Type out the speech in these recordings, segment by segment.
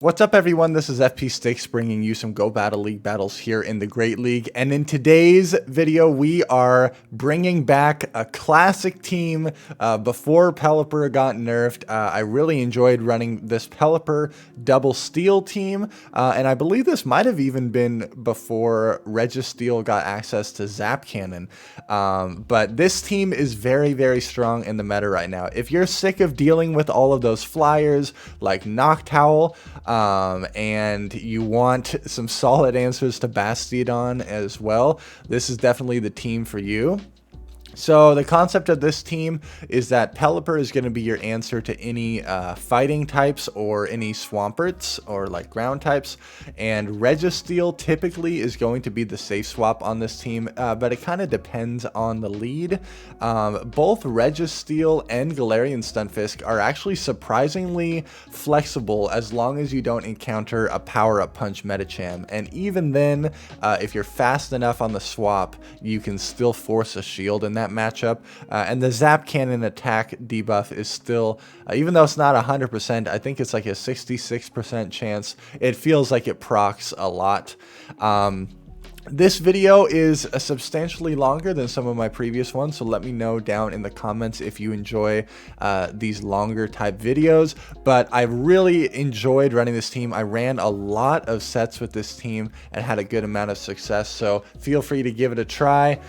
What's up, everyone? This is FP Sticks bringing you some Go Battle League battles here in the Great League. And in today's video, we are bringing back a classic team before Pelipper got nerfed. I really enjoyed running this Pelipper double steel team. And I believe this might have even been before Registeel got access to Zap Cannon. But this team is very, very strong in the meta right now. If you're sick of dealing with all of those flyers like Noctowl, and you want some solid answers to Bastiodon as well, this is definitely the team for you. So the concept of this team is that Pelipper is going to be your answer to any fighting types or any Swamperts or like ground types, and Registeel typically is going to be the safe swap on this team, but it kind of depends on the lead. Both Registeel and Galarian Stunfisk are actually surprisingly flexible as long as you don't encounter a power-up punch Medicham, and even then, if you're fast enough on the swap, you can still force a shield in that matchup. And the Zap Cannon attack debuff is still, even though it's not 100%, I think it's like a 66% chance. It feels like it procs a lot. This video is substantially longer than some of my previous ones, so let me know down in the comments if you enjoy these longer type videos. But I really enjoyed running this team. I ran a lot of sets with this team and had a good amount of success, so feel free to give it a try.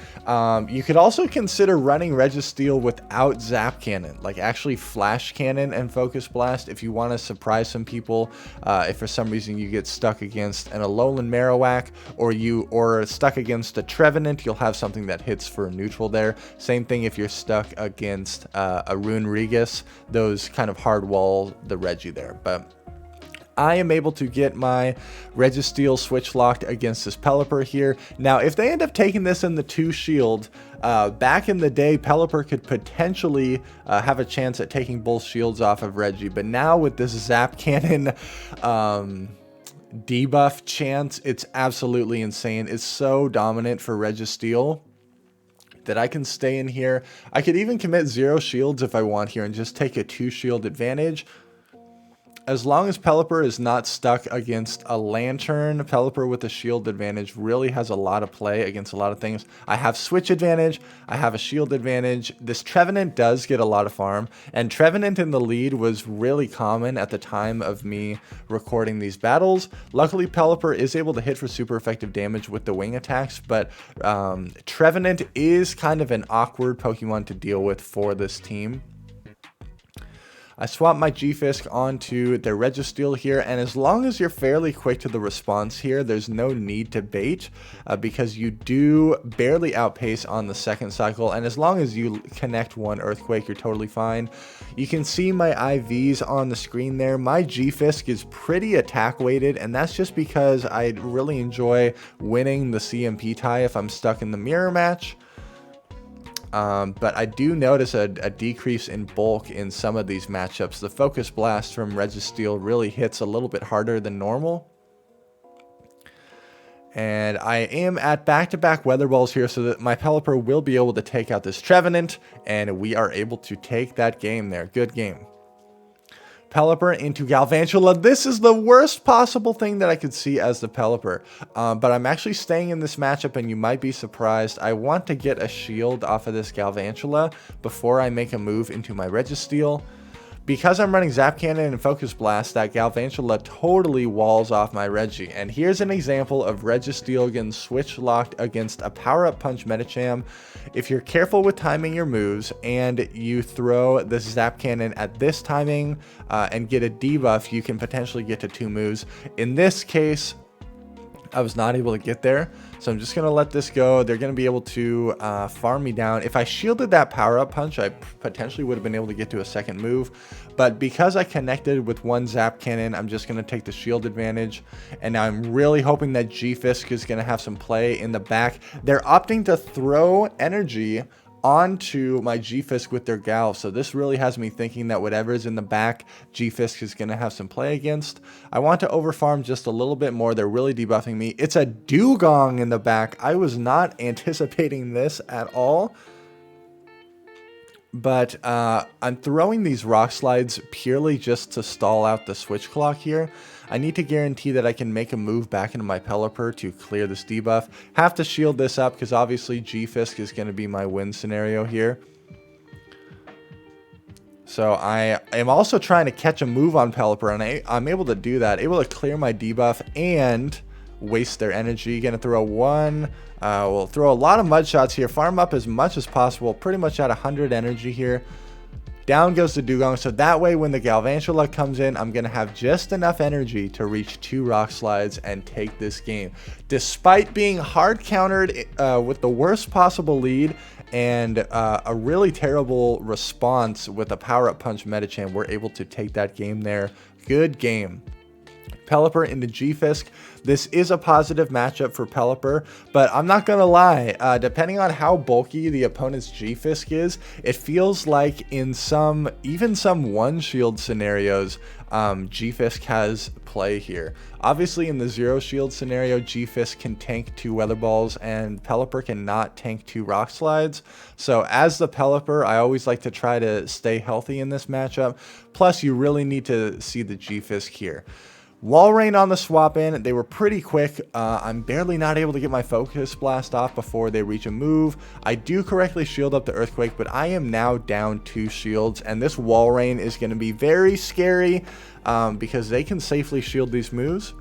You could also consider running Registeel without Zap Cannon, like actually Flash Cannon and Focus Blast if you want to surprise some people. If for some reason you get stuck against an Alolan Marowak or stuck against a Trevenant, you'll have something that hits for neutral there. Same thing if you're stuck against a Rune Regis, those kind of hard wall the Regi there. But I am able to get my Registeel switch locked against this Pelipper here. Now, if they end up taking this in the 2 shield, back in the day, Pelipper could potentially have a chance at taking both shields off of Regi. But now with this Zap Cannon debuff chance, it's absolutely insane. It's so dominant for Registeel that I can stay in here. I could even commit 0 shields if I want here and just take a 2 shield advantage. As long as Pelipper is not stuck against a Lantern, Pelipper with a shield advantage really has a lot of play against a lot of things. I have switch advantage, I have a shield advantage. This Trevenant does get a lot of farm, and Trevenant in the lead was really common at the time of me recording these battles. Luckily, Pelipper is able to hit for super effective damage with the wing attacks, but Trevenant is kind of an awkward Pokemon to deal with for this team. I swapped my G-Fisk onto the Registeel here, and as long as you're fairly quick to the response here, there's no need to bait because you do barely outpace on the second cycle, and as long as you connect 1 Earthquake, you're totally fine. You can see my IVs on the screen there. My G-Fisk is pretty attack weighted, and that's just because I really enjoy winning the CMP tie if I'm stuck in the mirror match. But I do notice a decrease in bulk in some of these matchups. The Focus Blast from Registeel really hits a little bit harder than normal. And I am at back-to-back Weather Balls here so that my Pelipper will be able to take out this Trevenant, and we are able to take that game there. Good game. Pelipper into Galvantula. This is the worst possible thing that I could see as the Pelipper. But I'm actually staying in this matchup, and you might be surprised. I want to get a shield off of this Galvantula before I make a move into my Registeel. Because I'm running Zap Cannon and Focus Blast, that Galvantula totally walls off my Regi. And here's an example of Registeel getting switch locked against a power-up punch Medicham. If you're careful with timing your moves and you throw the Zap Cannon at this timing and get a debuff, you can potentially get to 2 moves. In this case, I was not able to get there, so I'm just going to let this go. They're going to be able to farm me down. If I shielded that power-up punch, I potentially would have been able to get to a second move, but because I connected with 1 Zap Cannon, I'm just going to take the shield advantage, and now I'm really hoping that G-Fisk is going to have some play in the back. They're opting to throw energy onto my G-Fisk with their Gal, so this really has me thinking that whatever is in the back, G-Fisk is going to have some play against. I want to overfarm just a little bit more. They're really debuffing me. It's a Dugong in the back. I was not anticipating this at all, But I'm throwing these rock slides purely just to stall out the switch clock here. I need to guarantee that I can make a move back into my Pelipper to clear this debuff. Have to shield this up because obviously G-Fisk is going to be my win scenario here. So I am also trying to catch a move on Pelipper, and I'm able to do that. Able to clear my debuff and waste their energy. Gonna throw we'll throw a lot of mud shots here. Farm up as much as possible. Pretty much at 100 energy here. Down goes the Dugong, so that way when the Galvantula comes in, I'm going to have just enough energy to reach 2 rock slides and take this game. Despite being hard countered with the worst possible lead and a really terrible response with a power-up punch Medicham, we're able to take that game there. Good game. Pelipper into G-Fisk. This is a positive matchup for Pelipper, but I'm not going to lie, depending on how bulky the opponent's G-Fisk is, it feels like in even some one-shield scenarios, G-Fisk has play here. Obviously, in the zero shield scenario, G-Fisk can tank 2 Weather Balls, and Pelipper cannot tank 2 Rock Slides. So as the Pelipper, I always like to try to stay healthy in this matchup. Plus, you really need to see the G-Fisk here. Walrein on the swap in, they were pretty quick. I'm barely not able to get my Focus Blast off before they reach a move. I do correctly shield up the Earthquake, but I am now down 2 shields, and this Walrein is going to be very scary because they can safely shield these moves.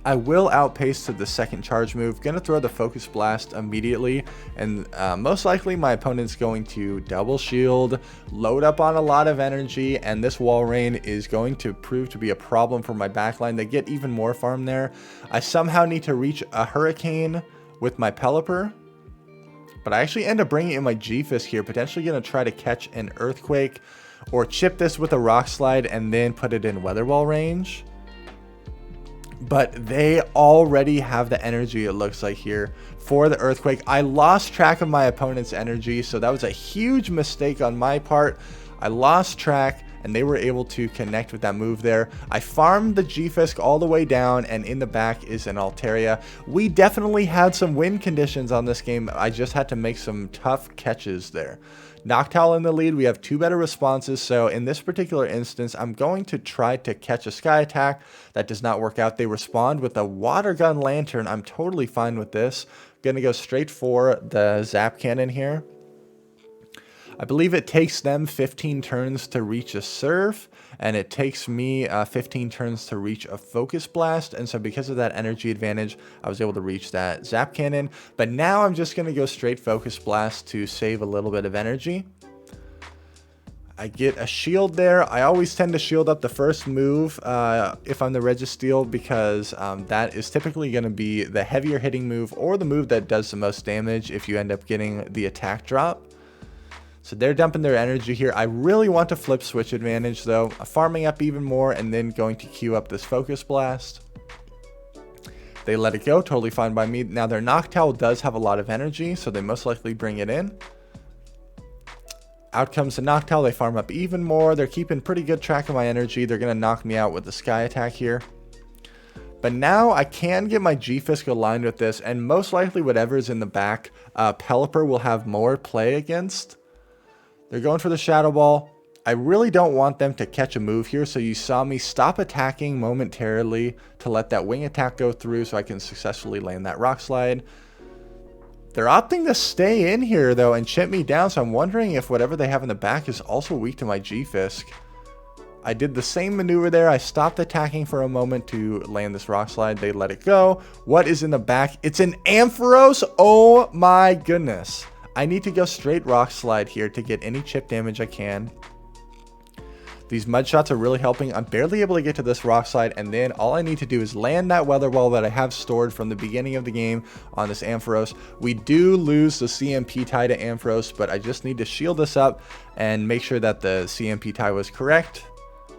I will outpace to the second charge move. Gonna throw the Focus Blast immediately, and most likely my opponent's going to double shield, load up on a lot of energy, and this Walrein is going to prove to be a problem for my backline. They get even more farm there. I somehow need to reach a Hurricane with my Pelipper, but I actually end up bringing in my G-Fisk here, potentially gonna try to catch an Earthquake or chip this with a Rock Slide and then put it in Weather Ball range. But they already have the energy, it looks like, here for the Earthquake. I lost track of my opponent's energy, so that was a huge mistake on my part. I lost track, and they were able to connect with that move there. I farmed the G-Fisk all the way down, and in the back is an Altaria. We definitely had some win conditions on this game. I just had to make some tough catches there. Noctowl in the lead. We have 2 better responses, so in this particular instance, I'm going to try to catch a Sky Attack. That does not work out. They respond with a Water Gun Lantern. I'm totally fine with this. Gonna go straight for the Zap Cannon here. I believe it takes them 15 turns to reach a Surf, and it takes me 15 turns to reach a Focus Blast, and so because of that energy advantage, I was able to reach that Zap Cannon. But now I'm just going to go straight Focus Blast to save a little bit of energy. I get a shield there. I always tend to shield up the first move if I'm the Registeel, because that is typically going to be the heavier hitting move or the move that does the most damage if you end up getting the attack drop. So they're dumping their energy here. I really want to flip switch advantage though, farming up even more and then going to queue up this Focus Blast. They let it go, totally fine by me. Now their Noctowl does have a lot of energy, so they most likely bring it in. Out comes the Noctowl, they farm up even more. They're keeping pretty good track of my energy. They're going to knock me out with the Sky Attack here. But now I can get my G-Fisk aligned with this, and most likely whatever's in the back, Pelipper will have more play against. They're going for the Shadow Ball. I really don't want them to catch a move here, so you saw me stop attacking momentarily to let that wing attack go through so I can successfully land that Rock Slide. They're opting to stay in here, though, and chip me down, so I'm wondering if whatever they have in the back is also weak to my G-Fisk. I did the same maneuver there. I stopped attacking for a moment to land this Rock Slide. They let it go. What is in the back? It's an Ampharos. Oh my goodness. I need to go straight Rock Slide here to get any chip damage I can. These mud shots are really helping. I'm barely able to get to this Rock Slide, and then all I need to do is land that Weather Ball that I have stored from the beginning of the game on this Ampharos. We do lose the CMP tie to Ampharos, but I just need to shield this up and make sure that the CMP tie was correct.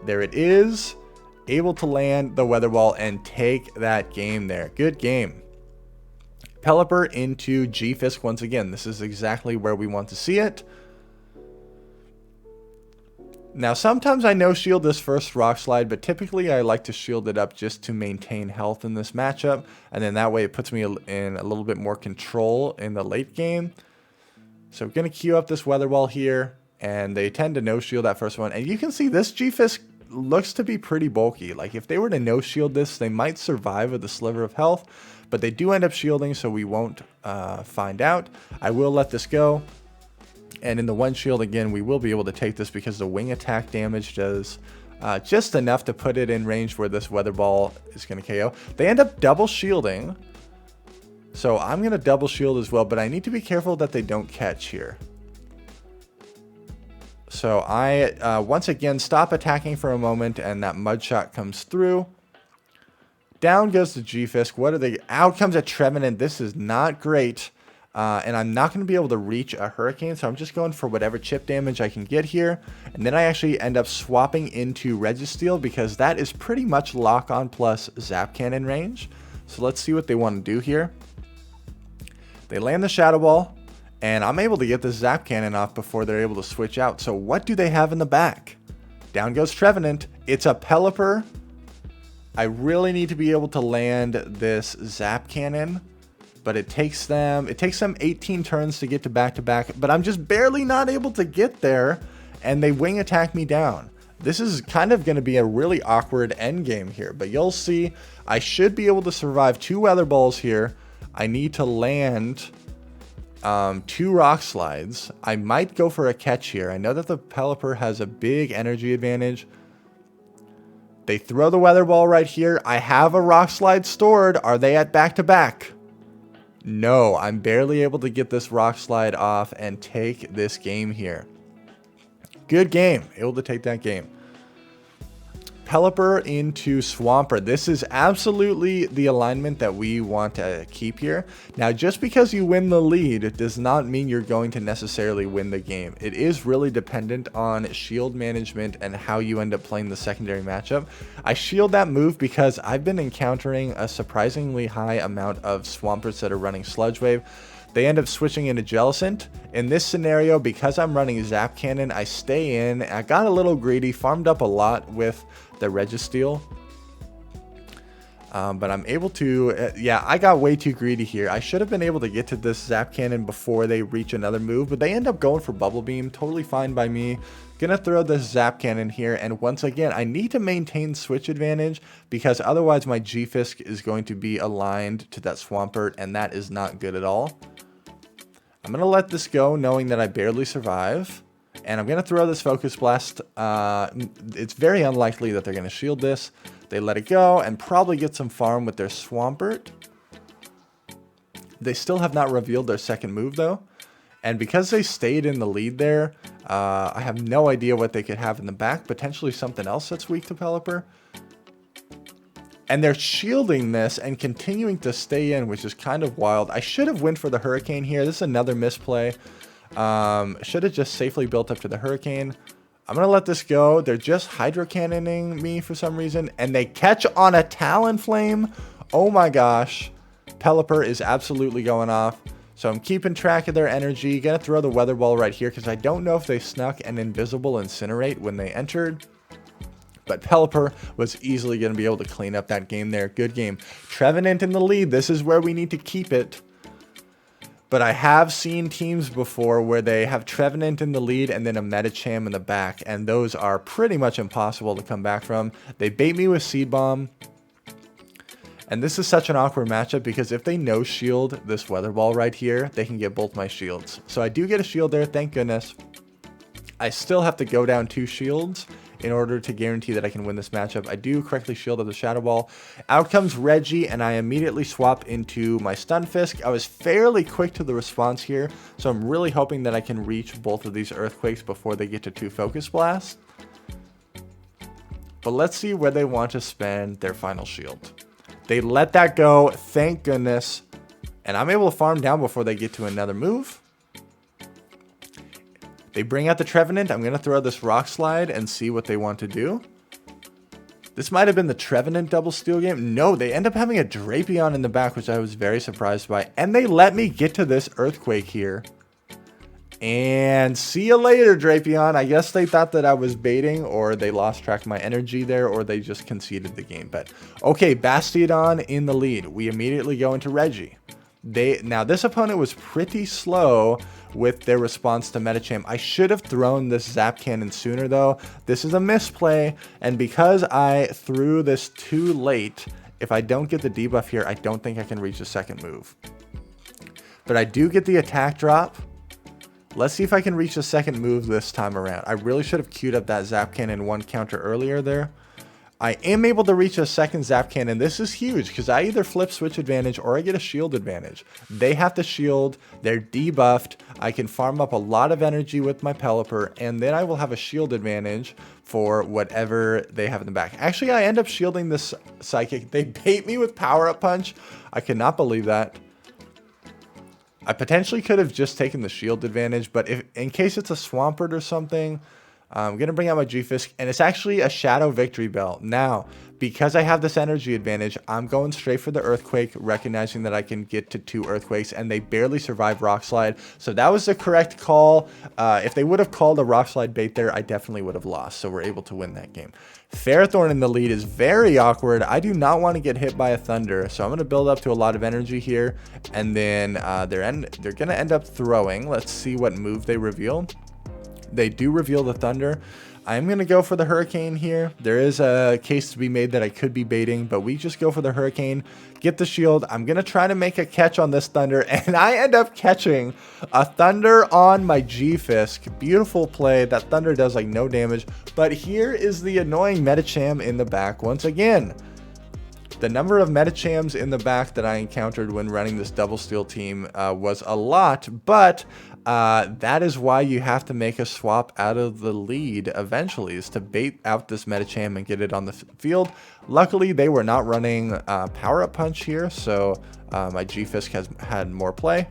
There it is. Able to land the Weather Ball and take that game there. Good game. Pelipper into G-Fisk once again. This is exactly where we want to see it. Now, sometimes I no-shield this first Rock Slide, but typically I like to shield it up just to maintain health in this matchup, and then that way it puts me in a little bit more control in the late game. So I'm going to queue up this Weather Ball here. and they tend to no-shield that first one. And you can see this G-Fisk looks to be pretty bulky. Like, if they were to no-shield this, they might survive with a sliver of health, but they do end up shielding, so we won't find out. I will let this go. And in the one shield, again, we will be able to take this because the wing attack damage does just enough to put it in range where this weather ball is going to KO. They end up double shielding. So I'm going to double shield as well, but I need to be careful that they don't catch here. So I, once again, stop attacking for a moment, and that mud shot comes through. Down goes the G-Fisk. What are they? Out comes a Trevenant. This is not great. And I'm not going to be able to reach a Hurricane, so I'm just going for whatever chip damage I can get here. And then I actually end up swapping into Registeel because that is pretty much lock-on plus Zap Cannon range. So let's see what they want to do here. They land the Shadow Ball, and I'm able to get the Zap Cannon off before they're able to switch out. So what do they have in the back? Down goes Trevenant. It's a Pelipper. I really need to be able to land this Zap Cannon, but it takes them 18 turns to get to back-to-back, but I'm just barely not able to get there, and they wing attack me down. This is kind of going to be a really awkward end game here, but you'll see I should be able to survive 2 weather balls here. I need to land 2 rock slides. I might go for a catch here. I know that the Pelipper has a big energy advantage. They throw the weather ball right here. I have a rock slide stored. Are they at back-to-back? No, I'm barely able to get this rock slide off and take this game here. Good game. Able to take that game. Pelipper into Swampert. This is absolutely the alignment that we want to keep here. Now, just because you win the lead does not mean you're going to necessarily win the game. It is really dependent on shield management and how you end up playing the secondary matchup. I shield that move because I've been encountering a surprisingly high amount of Swamperts that are running Sludge Wave. They end up switching into Jellicent. In this scenario, because I'm running Zap Cannon, I stay in. I got a little greedy, farmed up a lot with the Registeel. But I'm able to, yeah, I got way too greedy here. I should have been able to get to this Zap Cannon before they reach another move, but they end up going for Bubble Beam. Totally fine by me. Gonna throw this Zap Cannon here, and once again, I need to maintain switch advantage because otherwise my G-Fisk is going to be aligned to that Swampert, and that is not good at all. I'm gonna let this go, knowing that I barely survive. And I'm going to throw this Focus Blast. It's very unlikely that they're going to shield this. They let it go and probably get some farm with their Swampert. They still have not revealed their second move, though. And because they stayed in the lead there, I have no idea what they could have in the back. Potentially something else that's weak to Pelipper. And they're shielding this and continuing to stay in, which is kind of wild. I should have went for the Hurricane here. This is another misplay. Should have just safely built up to the Hurricane. I'm going to let this go. They're just Hydro Cannoning me for some reason. And they catch on a Talonflame. Oh my gosh. Pelipper is absolutely going off. So I'm keeping track of their energy. Going to throw the Weather Ball right here because I don't know if they snuck an Invisible Incinerate when they entered. But Pelipper was easily going to be able to clean up that game there. Good game. Trevenant in the lead. This is where we need to keep it. But I have seen teams before where they have Trevenant in the lead and then a Medicham in the back. And those are pretty much impossible to come back from. They bait me with Seed Bomb. And this is such an awkward matchup because if they no-shield this Weather Ball right here, they can get both my shields. So I do get a shield there, thank goodness. I still have to go down 2 shields in order to guarantee that I can win this matchup. I do correctly shield up the Shadow Ball. Out comes Reggie, and I immediately swap into my Stunfisk. I was fairly quick to the response here, so I'm really hoping that I can reach both of these Earthquakes before they get to 2 Focus Blasts. But let's see where they want to spend their final shield. They let that go, thank goodness. And I'm able to farm down before they get to another move. They bring out the Trevenant. I'm going to throw this Rock Slide and see what they want to do. This might have been the Trevenant double steal game. No, they end up having a Drapion in the back, which I was very surprised by. And they let me get to this Earthquake here. And see you later, Drapion. I guess they thought that I was baiting, or they lost track of my energy there, or they just conceded the game. But okay, Bastiodon in the lead. We immediately go into Reggie. Now this opponent was pretty slow with their response to Medicham. I should have thrown this Zap Cannon sooner though. This is a misplay, and because I threw this too late, if I don't get the debuff here, I don't think I can reach the second move. But I do get the attack drop. Let's see if I can reach the second move this time around. I really should have queued up that Zap Cannon 1 counter earlier there. I am able to reach a second Zap Cannon. This is huge because I either flip switch advantage or I get a shield advantage. They have to shield. They're debuffed. I can farm up a lot of energy with my Pelipper, and then I will have a shield advantage for whatever they have in the back. Actually, I end up shielding this Psychic. They bait me with Power Up Punch. I cannot believe that. I potentially could have just taken the shield advantage, but if in case it's a Swampert or something, I'm going to bring out my G-Fisk, and it's actually a Shadow Victory Bell. Now, because I have this energy advantage, I'm going straight for the Earthquake, recognizing that I can get to 2 Earthquakes, and they barely survive Rock Slide. So that was the correct call. If they would have called a Rock Slide bait there, I definitely would have lost. So we're able to win that game. Ferrothorn in the lead is very awkward. I do not want to get hit by a Thunder, so I'm going to build up to a lot of energy here, and then they're going to end up throwing. Let's see what move they reveal. They do reveal the Thunder. I'm going to go for the Hurricane here. There is a case to be made that I could be baiting, but we just go for the Hurricane, get the shield. I'm going to try to make a catch on this Thunder, and I end up catching a Thunder on my G-Fisk. Beautiful play. That Thunder does like no damage, but here is the annoying Medicham in the back once again. The number of Medichams in the back that I encountered when running this double steal team was a lot, but that is why you have to make a swap out of the lead eventually, is to bait out this Medicham and get it on the field. Luckily, they were not running Power Up Punch here, so my G-Fisk has had more play.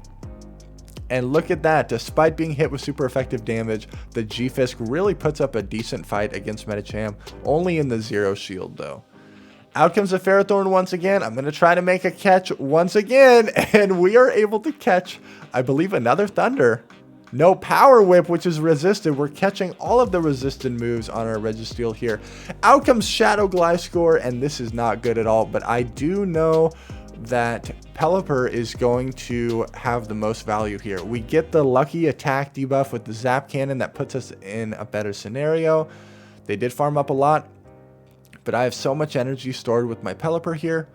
And look at that, despite being hit with super effective damage, the G-Fisk really puts up a decent fight against Medicham, only in the 0 shield though. Out comes the Ferrothorn once again. I'm going to try to make a catch once again, and we are able to catch, I believe, another Thunder. No Power Whip, which is resisted. We're catching all of the resisted moves on our Registeel here. Out comes Shadow Gliscor, and this is not good at all, but I do know that Pelipper is going to have the most value here. We get the lucky attack debuff with the Zap Cannon that puts us in a better scenario. They did farm up a lot, but I have so much energy stored with my Pelipper here.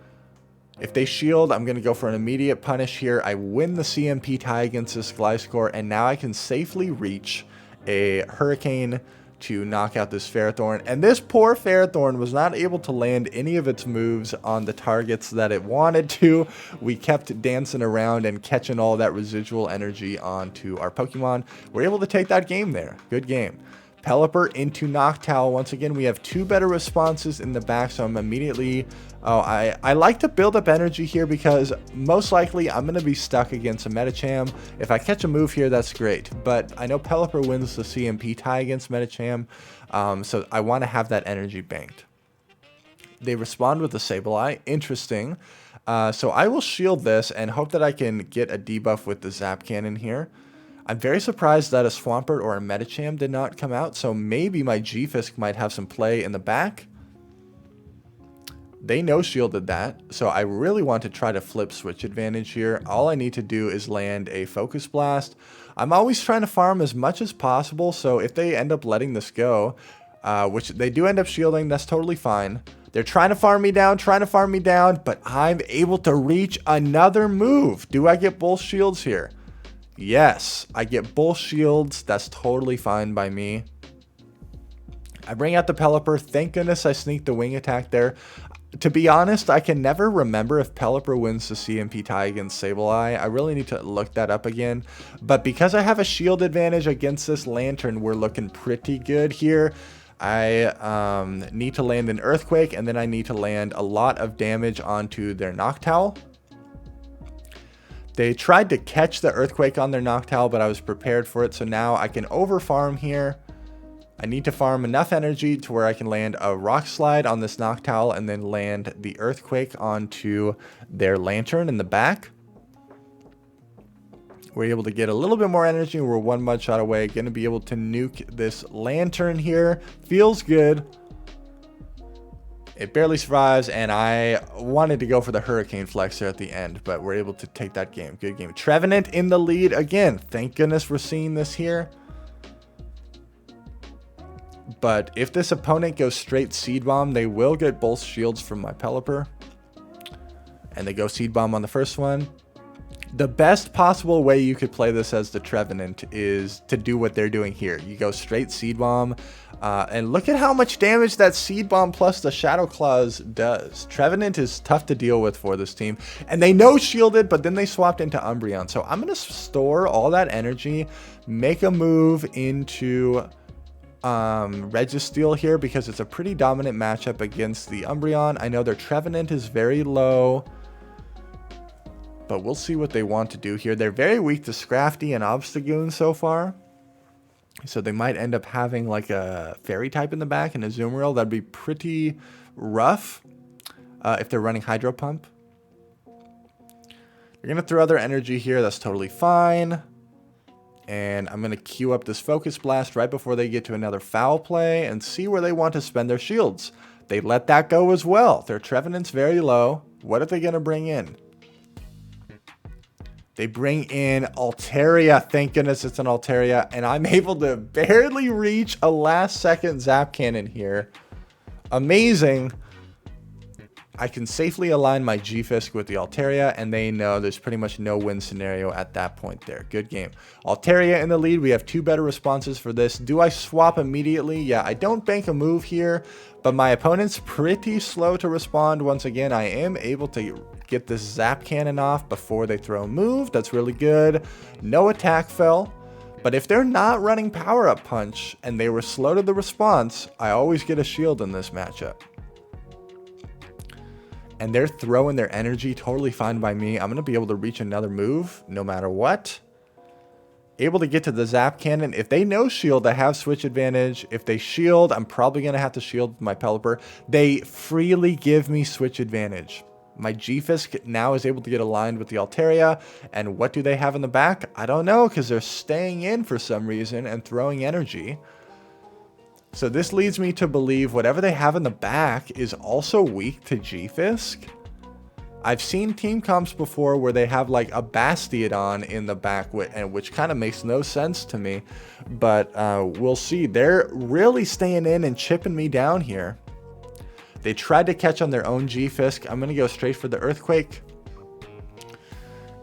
If they shield, I'm going to go for an immediate punish here. I win the CMP tie against this Gliscor, and now I can safely reach a Hurricane to knock out this Ferrothorn. And this poor Ferrothorn was not able to land any of its moves on the targets that it wanted to. We kept dancing around and catching all that residual energy onto our Pokemon. We're able to take that game there. Good game. Pelipper into Noctowl. Once again, we have 2 better responses in the back, so I'm immediately... I like to build up energy here because most likely I'm going to be stuck against a Medicham. If I catch a move here, that's great. But I know Pelipper wins the CMP tie against Medicham, so I want to have that energy banked. They respond with the Sableye. Interesting. So I will shield this and hope that I can get a debuff with the Zap Cannon here. I'm very surprised that a Swampert or a Medicham did not come out, so maybe my G-Fisk might have some play in the back. They no-shielded that, so I really want to try to flip switch advantage here. All I need to do is land a Focus Blast. I'm always trying to farm as much as possible, so if they end up letting this go, which they do end up shielding, that's totally fine. They're trying to farm me down, but I'm able to reach another move. Do I get both shields here? Yes, I get both shields. That's totally fine by me. I bring out the Pelipper. Thank goodness I sneaked the wing attack there. To be honest, I can never remember if Pelipper wins the CMP tie against Sableye. I really need to look that up again. But because I have a shield advantage against this Lantern, we're looking pretty good here. I need to land an Earthquake, and then I need to land a lot of damage onto their Noctowl. They tried to catch the Earthquake on their Noctowl, but I was prepared for it, so now I can overfarm here. I need to farm enough energy to where I can land a Rock Slide on this Noctowl and then land the Earthquake onto their Lantern in the back. We're able to get a little bit more energy. We're 1 mud shot away. Going to be able to nuke this Lantern here. Feels good. It barely survives, and I wanted to go for the Hurricane Flex there at the end, but we're able to take that game. Good game. Trevenant in the lead again. Thank goodness we're seeing this here. But if this opponent goes straight Seed Bomb, they will get both shields from my Pelipper. And they go Seed Bomb on the first one. The best possible way you could play this as the Trevenant is to do what they're doing here. You go straight Seed Bomb. And look at how much damage that Seed Bomb plus the Shadow Claws does. Trevenant is tough to deal with for this team. And they no shielded, but then they swapped into Umbreon. So I'm going to store all that energy, make a move into Registeel here because it's a pretty dominant matchup against the Umbreon. I know their Trevenant is very low, but we'll see what they want to do here. They're very weak to Scrafty and Obstagoon so far. So they might end up having like a Fairy type in the back and a Azumarill. That'd be pretty rough if they're running Hydro Pump. They're going to throw their energy here. That's totally fine. And I'm going to queue up this Focus Blast right before they get to another foul play and see where they want to spend their shields. They let that go as well. Their Trevenant's very low. What are they going to bring in? They bring in Altaria. Thank goodness it's an Altaria. And I'm able to barely reach a last second Zap Cannon here. Amazing. I can safely align my G-Fisk with the Altaria, and they know there's pretty much no win scenario at that point there. Good game. Altaria in the lead. We have two better responses for this. Do I swap immediately? Yeah, I don't bank a move here, but my opponent's pretty slow to respond. Once again, I am able to get this Zap Cannon off before they throw a move. That's really good. No attack fell. But if they're not running Power Up Punch and they were slow to the response, I always get a shield in this matchup. And they're throwing their energy, totally fine by me. I'm going to be able to reach another move no matter what. Able to get to the Zap Cannon. If they no shield, I have switch advantage. If they shield, I'm probably going to have to shield my Pelipper. They freely give me switch advantage. My G-Fisk now is able to get aligned with the Altaria. And what do they have in the back? I don't know, because they're staying in for some reason and throwing energy. So this leads me to believe whatever they have in the back is also weak to G-Fisk. I've seen team comps before where they have like a Bastiodon in the back, which kind of makes no sense to me. But we'll see. They're really staying in and chipping me down here. They tried to catch on their own G-Fisk. I'm going to go straight for the Earthquake.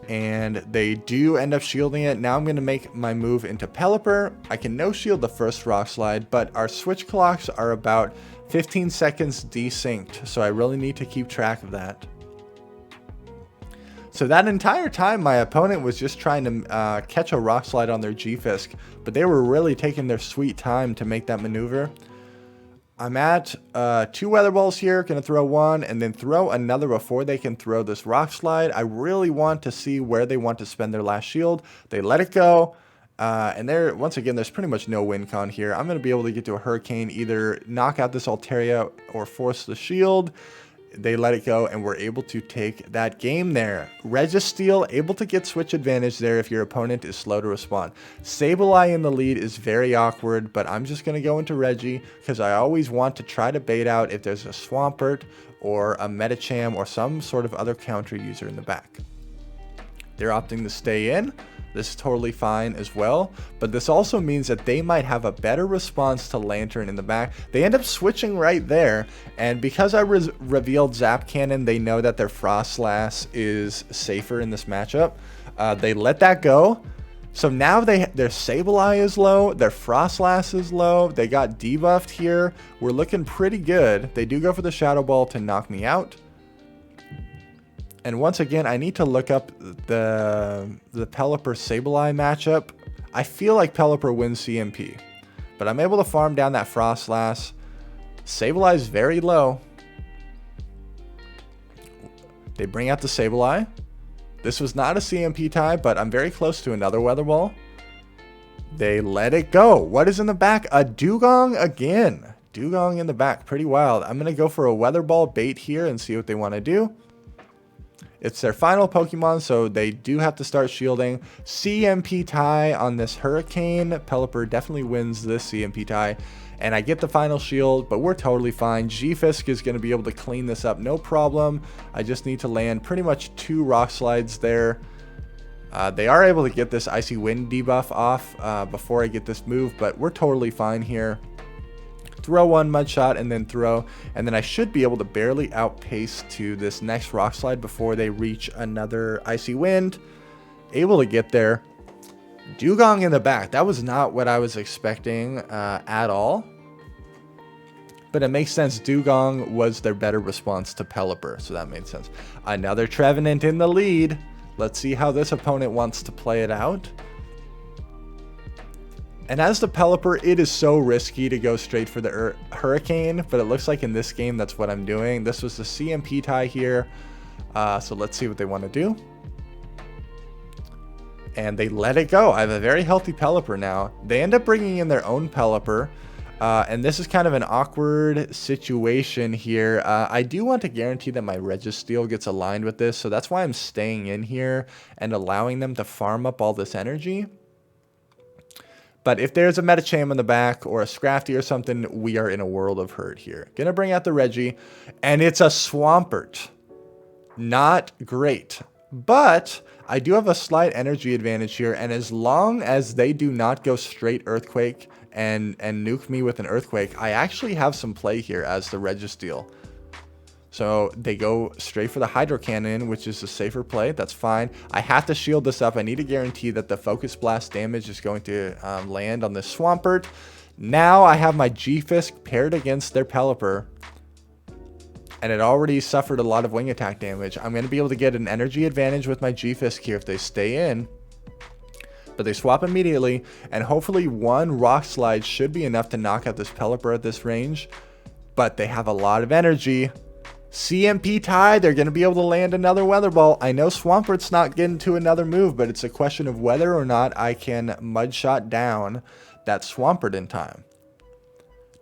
And they do end up shielding it. Now I'm going to make my move into Pelipper. I can no shield the first Rock Slide, but our switch clocks are about 15 seconds desynced. So I really need to keep track of that. So that entire time, my opponent was just trying to catch a Rock Slide on their G-Fisk, but they were really taking their sweet time to make that maneuver. I'm at 2 Weather Balls here, going to throw one and then throw another before they can throw this Rock Slide. I really want to see where they want to spend their last shield. They let it go. And there, once again, there's pretty much no win con here. I'm going to be able to get to a Hurricane, either knock out this Altaria or force the shield. They let it go, and we're able to take that game there. Registeel able to get switch advantage there if your opponent is slow to respond. Sableye in the lead is very awkward, but I'm just going to go into Reggie because I always want to try to bait out if there's a Swampert or a Medicham or some sort of other counter user in the back. They're opting to stay in. This is totally fine as well, but this also means that they might have a better response to Lantern in the back. They end up switching right there, and because I revealed Zap Cannon, they know that their Frostlass is safer in this matchup. They let that go, so now their Sableye is low, their Frostlass is low, they got debuffed here. We're looking pretty good. They do go for the Shadow Ball to knock me out. And once again, I need to look up the Pelipper Sableye matchup. I feel like Pelipper wins CMP, but I'm able to farm down that Frostlass. Sableye is very low. They bring out the Sableye. This was not a CMP tie, but I'm very close to another Weather Ball. They let it go. What is in the back? A Dugong again. Dugong in the back. Pretty wild. I'm going to go for a Weather Ball bait here and see what they want to do. It's their final Pokemon, so they do have to start shielding. CMP tie on this Hurricane. Pelipper definitely wins this CMP tie. and I get the final shield, but we're totally fine. G-Fisk is going to be able to clean this up, no problem. I just need to land pretty much 2 rock slides there. They are able to get this Icy Wind debuff off before I get this move, but we're totally fine here. Throw 1 mud shot and then throw, and then I should be able to barely outpace to this next rock slide before they reach another Icy Wind. Able to get there. Dugong in the back. That was not what I was expecting at all. But it makes sense. Dugong was their better response to Pelipper, so that made sense. Another Trevenant in the lead. Let's see how this opponent wants to play it out. And as the Pelipper, it is so risky to go straight for the Hurricane, but it looks like in this game that's what I'm doing. This was the CMP tie here, so let's see what they want to do. And they let it go. I have a very healthy Pelipper now. They end up bringing in their own Pelipper. And this is kind of an awkward situation here. I do want to guarantee that my Registeel gets aligned with this, so that's why I'm staying in here and allowing them to farm up all this energy. But if there's a Medicham in the back or a Scrafty or something, we are in a world of hurt here. Gonna bring out the Reggie, and it's a Swampert. Not great, but I do have a slight energy advantage here, and as long as they do not go straight Earthquake and nuke me with an Earthquake, I actually have some play here as the Registeel. So they go straight for the Hydro Cannon, which is a safer play. That's fine. I have to shield this up. I need to guarantee that the Focus Blast damage is going to land on this Swampert. Now I have my G-Fisk paired against their Pelipper, and it already suffered a lot of wing attack damage. I'm going to be able to get an energy advantage with my G-Fisk here if they stay in. But they swap immediately, and hopefully 1 Rock Slide should be enough to knock out this Pelipper at this range. But they have a lot of energy. CMP tie, they're going to be able to land another Weather Ball. I know Swampert's not getting to another move, but it's a question of whether or not I can Mud Shot down that Swampert in time.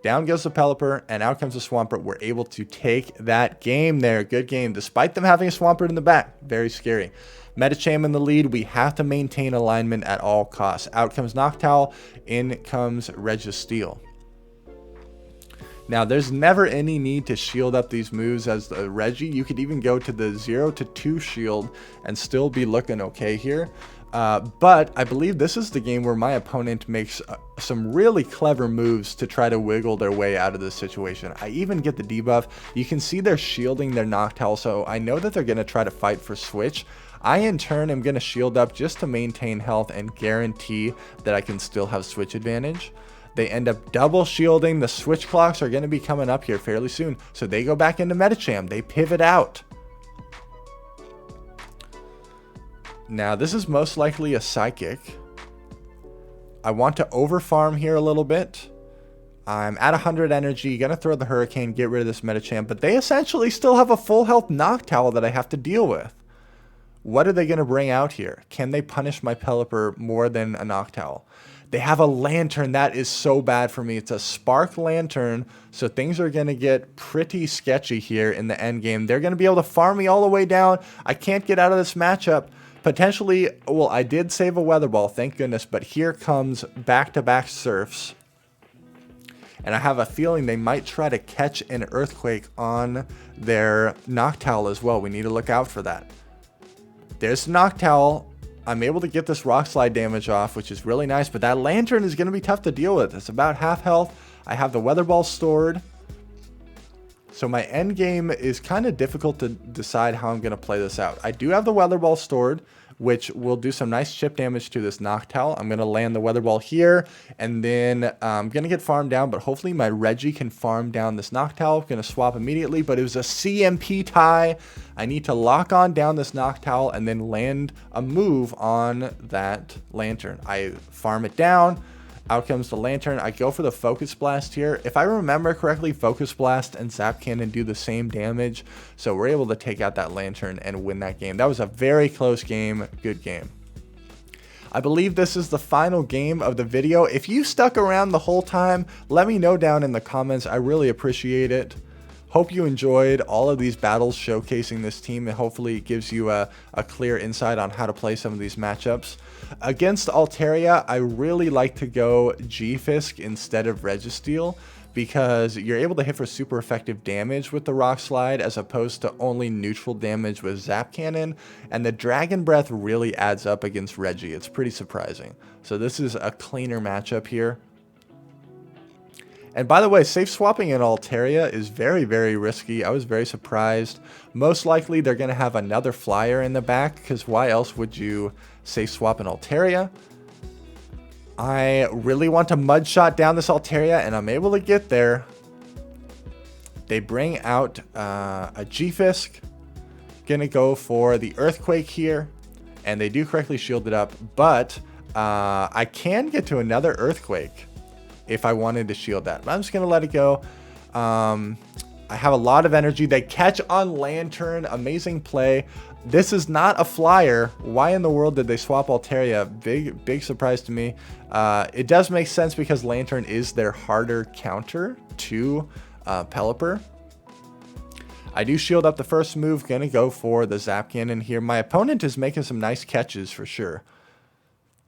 Down goes the Pelipper, and out comes the Swampert. We're able to take that game there. Good game, despite them having a Swampert in the back. Very scary. Medicham in the lead. We have to maintain alignment at all costs. Out comes Noctowl. In comes Registeel. Now, there's never any need to shield up these moves as the Reggie. You could even go to the 0 to 2 shield and still be looking okay here. But I believe this is the game where my opponent makes some really clever moves to try to wiggle their way out of this situation. I even get the debuff. You can see they're shielding their Noctowl, so I know that they're going to try to fight for Switch. I, in turn, am going to shield up just to maintain health and guarantee that I can still have Switch advantage. They end up double shielding. The Switch clocks are going to be coming up here fairly soon, so they go back into Medicham. They pivot out. Now, this is most likely a Psychic. I want to overfarm here a little bit. I'm at 100 energy, gonna throw the Hurricane, get rid of this Medicham, but they essentially still have a full health Noctowl that I have to deal with. What are they gonna bring out here? Can they punish my Pelipper more than a Noctowl? They have a Lantern. That is so bad for me. It's a Spark Lantern, so things are going to get pretty sketchy here in the end game. They're going to be able to farm me all the way down. I can't get out of this matchup. Potentially, well, I did save a Weather Ball, thank goodness, but here comes back-to-back Surfs. And I have a feeling they might try to catch an Earthquake on their Noctowl as well. We need to look out for that. There's Noctowl. I'm able to get this Rock Slide damage off, which is really nice, but that Lantern is going to be tough to deal with. It's about half health. I have the Weather Ball stored. So my end game is kind of difficult to decide how I'm going to play this out. I do have the Weather Ball stored, which will do some nice chip damage to this Noctowl. I'm going to land the Weather Ball here, and then I'm going to get farmed down, but hopefully my Reggie can farm down this Noctowl. Going to swap immediately, but it was a CMP tie. I need to lock on down this Noctowl and then land a move on that Lantern. I farm it down. Out comes the Lantern. I go for the Focus Blast here. If I remember correctly, Focus Blast and Zap Cannon do the same damage. So we're able to take out that Lantern and win that game. That was a very close game. Good game. I believe this is the final game of the video. If you stuck around the whole time, let me know down in the comments. I really appreciate it. Hope you enjoyed all of these battles showcasing this team, and hopefully it gives you a clear insight on how to play some of these matchups. Against Altaria, I really like to go G-Fisk instead of Registeel, because you're able to hit for super effective damage with the Rock Slide as opposed to only neutral damage with Zap Cannon, and the Dragon Breath really adds up against Reggie. It's pretty surprising. So this is a cleaner matchup here. And by the way, safe swapping in Altaria is very, very risky. I was very surprised. Most likely they're going to have another flyer in the back, because why else would you safe swap in Altaria? I really want to mud shot down this Altaria, and I'm able to get there. They bring out a G-Fisk. Gonna go for the Earthquake here, and they do correctly shield it up, but I can get to another Earthquake if I wanted to shield that. But I'm just gonna let it go. I have a lot of energy. They catch on Lantern. Amazing play. This is not a flyer. Why in the world did they swap Altaria? Big surprise to me. It does make sense because Lantern is their harder counter to Pelipper. I do shield up the first move. Gonna go for the Zap Cannon here. My opponent is making some nice catches for sure.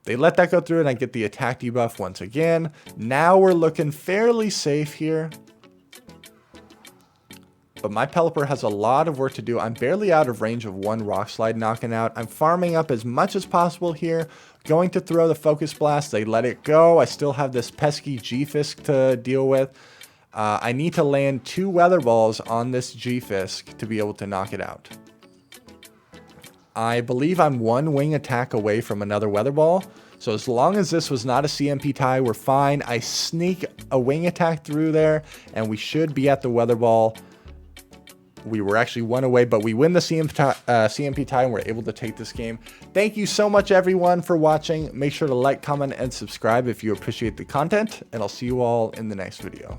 They let that go through, and I get the attack debuff once again. Now we're looking fairly safe here. But my Pelipper has a lot of work to do. I'm barely out of range of one Rock Slide knocking out. I'm farming up as much as possible here. Going to throw the Focus Blast. They let it go. I still have this pesky G-Fisk to deal with. I need to land 2 Weather Balls on this G-Fisk to be able to knock it out. I believe I'm 1 wing attack away from another Weather Ball. So as long as this was not a CMP tie, we're fine. I sneak a wing attack through there, and we should be at the Weather Ball. We were actually 1 away, but we win the CMP tie, and we're able to take this game. Thank you so much, everyone, for watching. Make sure to like, comment, and subscribe if you appreciate the content, and I'll see you all in the next video.